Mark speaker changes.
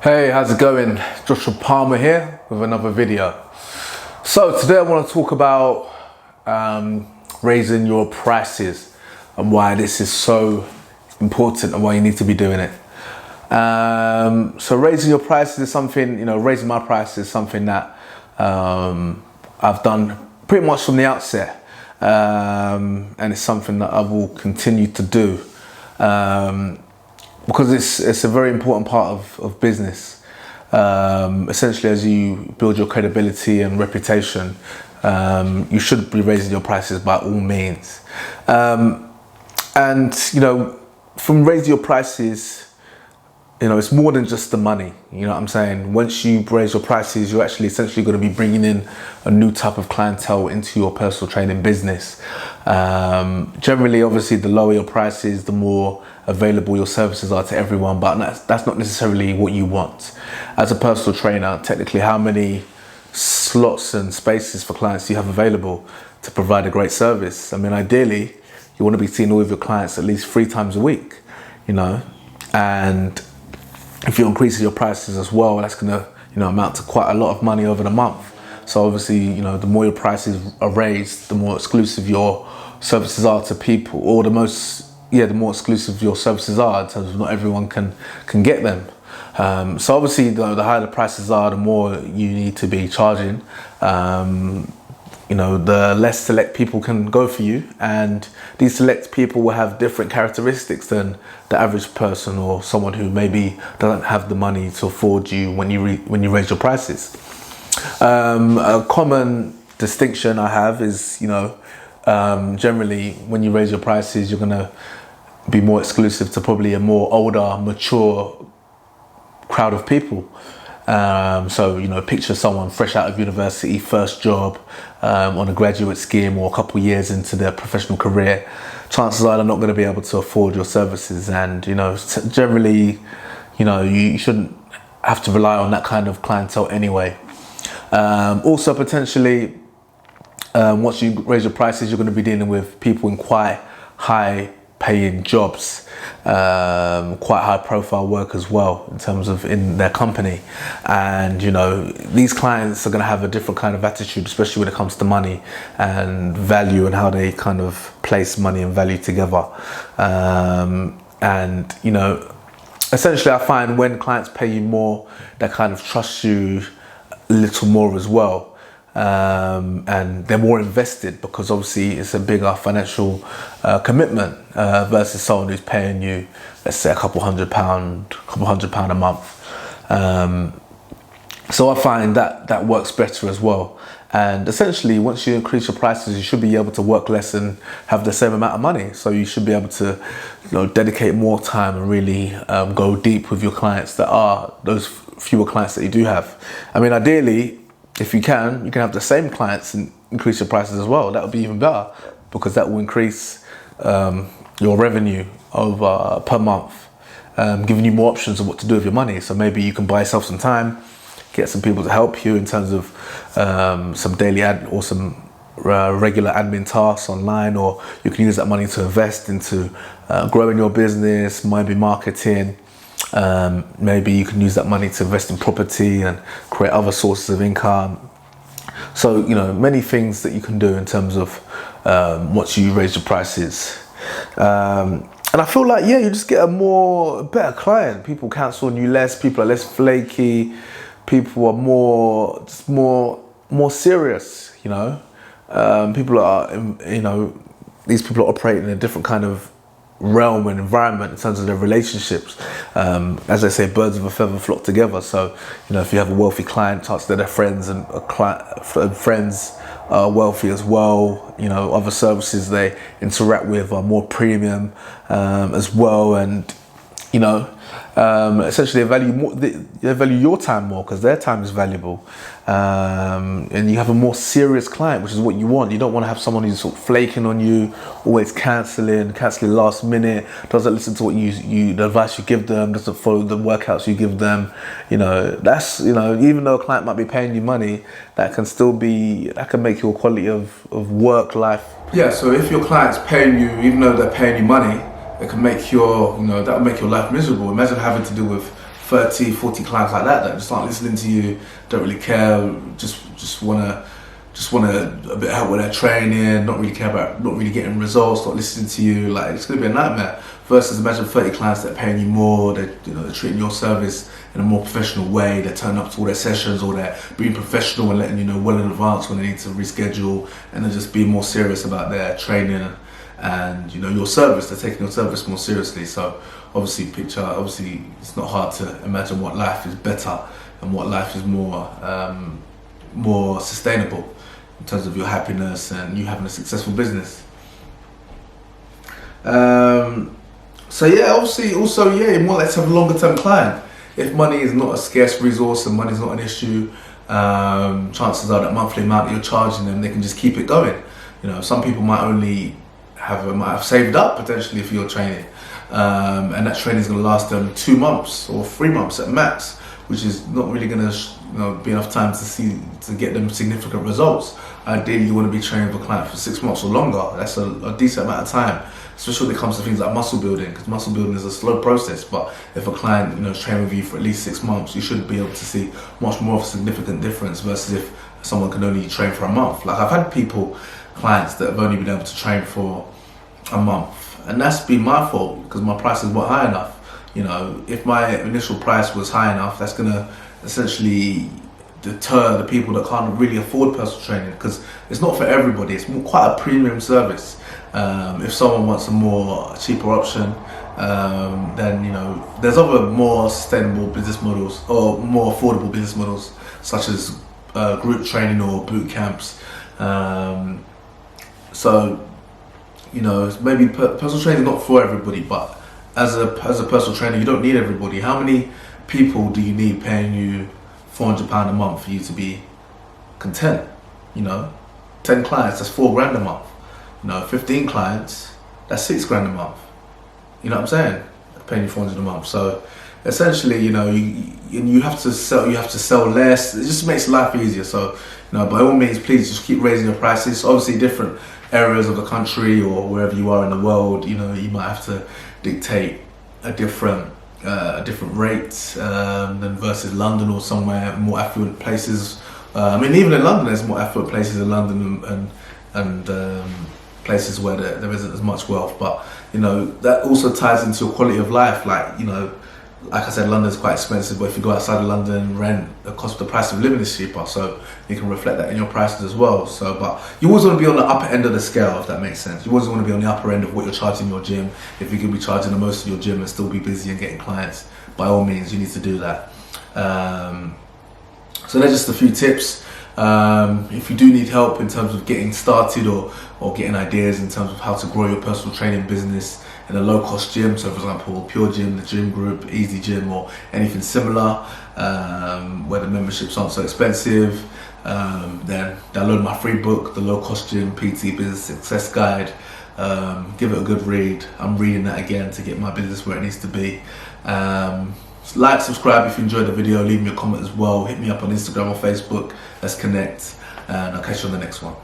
Speaker 1: Hey, how's it going? Joshua Palmer here with another video. So today I want to talk about raising your prices and why this is so important and why you need to be doing it. So raising your prices is something, raising my prices is something that I've done pretty much from the outset, and it's something that I will continue to do. Because it's a very important part of business. Essentially, as you build your credibility and reputation, you should be raising your prices by all means. And from raising your prices, it's more than just the money. You know what I'm saying? Once you raise your prices, you're actually essentially going to be bringing in a new type of clientele into your personal training business. Generally, obviously, the lower your prices, the more available your services are to everyone, but that's not necessarily what you want. As a personal trainer, technically, how many slots and spaces for clients do you have available to provide a great service? I mean, ideally, you want to be seeing all of your clients at least 3 times a week, and if you're increasing your prices as well, that's going to amount to quite a lot of money over the month. So obviously, the more your prices are raised, the more exclusive your services are to people, or the more exclusive your services are, in terms of not everyone can get them. So obviously, the higher the prices are, the more you need to be charging. The less select people can go for you, and these select people will have different characteristics than the average person or someone who maybe doesn't have the money to afford you when you raise your prices. A common distinction I have is, generally when you raise your prices, you're gonna be more exclusive to probably a more older, mature crowd of people. So picture someone fresh out of university, first job, on a graduate scheme, or a couple of years into their professional career. Chances are they're not going to be able to afford your services, and generally, you shouldn't have to rely on that kind of clientele anyway. Also, potentially, once you raise your prices, you're going to be dealing with people in quite high paying jobs, quite high profile work as well, in terms of in their company. And these clients are going to have a different kind of attitude, especially when it comes to money and value, and how they kind of place money and value together. Essentially, I find when clients pay you more, they kind of trust you a little more as well. And they're more invested, because obviously it's a bigger financial commitment versus someone who's paying you, let's say, a couple hundred pound a month. So I find that works better as well. And essentially, once you increase your prices, you should be able to work less and have the same amount of money. So you should be able to, dedicate more time and really go deep with your clients that are those fewer clients that you do have. I mean, ideally, if you can have the same clients and increase your prices as well. That would be even better, because that will increase your revenue over per month, giving you more options of what to do with your money. So maybe you can buy yourself some time, get some people to help you in terms of some daily or some regular admin tasks online, or you can use that money to invest into growing your business, maybe marketing. Maybe you can use that money to invest in property and create other sources of income. So, many things that you can do in terms of once you raise your prices. And I feel like, you just get a better client. People cancel on you less, people are less flaky, people are more serious, people are, these people are operating in a different kind of realm and environment in terms of their relationships. As I say, birds of a feather flock together. So if you have a wealthy client, chances that their friends and friends are wealthy as well. Other services they interact with are more premium as well, and essentially they value your time more, because their time is valuable. And you have a more serious client, which is what you want. You don't want to have someone who's sort of flaking on you, always cancelling last minute, doesn't listen to what the advice you give them, doesn't follow the workouts you give them. That's even though a client might be paying you money, that can make your quality of work life. Yeah, so if your client's paying you, even though they're paying you money, it can make that'll make your life miserable. Imagine having to deal with 30, 40 clients like that just aren't listening to you, don't really care, just wanna a bit of help with their training, not really care about, not really getting results, not listening to you. Like, it's gonna be a nightmare. Versus imagine 30 clients that are paying you more, they're treating your service in a more professional way, they're turning up to all their sessions, or they're being professional and letting you know well in advance when they need to reschedule, and they're just being more serious about their training and your service. They're taking your service more seriously. So obviously it's not hard to imagine what life is better and what life is more sustainable in terms of your happiness and you having a successful business. So yeah, obviously also, you're more likely to have a longer term client. If money is not a scarce resource and money is not an issue, chances are that monthly amount that you're charging them, they can just keep it going. Some people might have saved up potentially for your training, and that training is going to last them 2 months or 3 months at max, which is not really going to be enough time to get them significant results. Ideally, you want to be training with a client for 6 months or longer. That's a decent amount of time, especially when it comes to things like muscle building, because muscle building is a slow process. But if a client is training with you for at least 6 months, you should be able to see much more of a significant difference versus if someone can only train for a month. Like, I've had clients that have only been able to train for a month, and that's been my fault because my prices weren't high enough. If my initial price was high enough, that's gonna essentially deter the people that can't really afford personal training, because it's not for everybody. It's quite a premium service. If someone wants a cheaper option, then there's other more sustainable business models or more affordable business models, such as group training or boot camps. So maybe personal training is not for everybody, but as a personal trainer, you don't need everybody. How many people do you need paying you £400 a month for you to be content? 10 clients, that's £4,000 a month. 15 clients, that's £6,000 a month. You know what I'm saying? Paying you £400 a month. So essentially, you have to sell less. It just makes life easier. So by all means, please just keep raising your prices. Obviously, different areas of the country or wherever you are in the world, you might have to dictate a different rate than versus London or somewhere more affluent places. Even in London, there's more affluent places in London and places where there isn't as much wealth. But that also ties into your quality of life. Like I said, London's quite expensive, but if you go outside of London, the price of living is cheaper, so you can reflect that in your prices as well. So, but you always want to be on the upper end of the scale, if that makes sense. You always want to be on the upper end of what you're charging your gym. If you could be charging the most of your gym and still be busy and getting clients, by all means, you need to do that. So there's just a few tips. If you do need help in terms of getting started or getting ideas in terms of how to grow your personal training business in a low-cost gym, so for example, Pure Gym, the Gym Group, Easy Gym, or anything similar, where the memberships aren't so expensive, then download my free book, The Low-Cost Gym PT Business Success Guide. Give it a good read. I'm reading that again to get my business where it needs to be. Like, subscribe if you enjoyed the video, leave me a comment as well, hit me up on Instagram or Facebook, let's connect, and I'll catch you on the next one.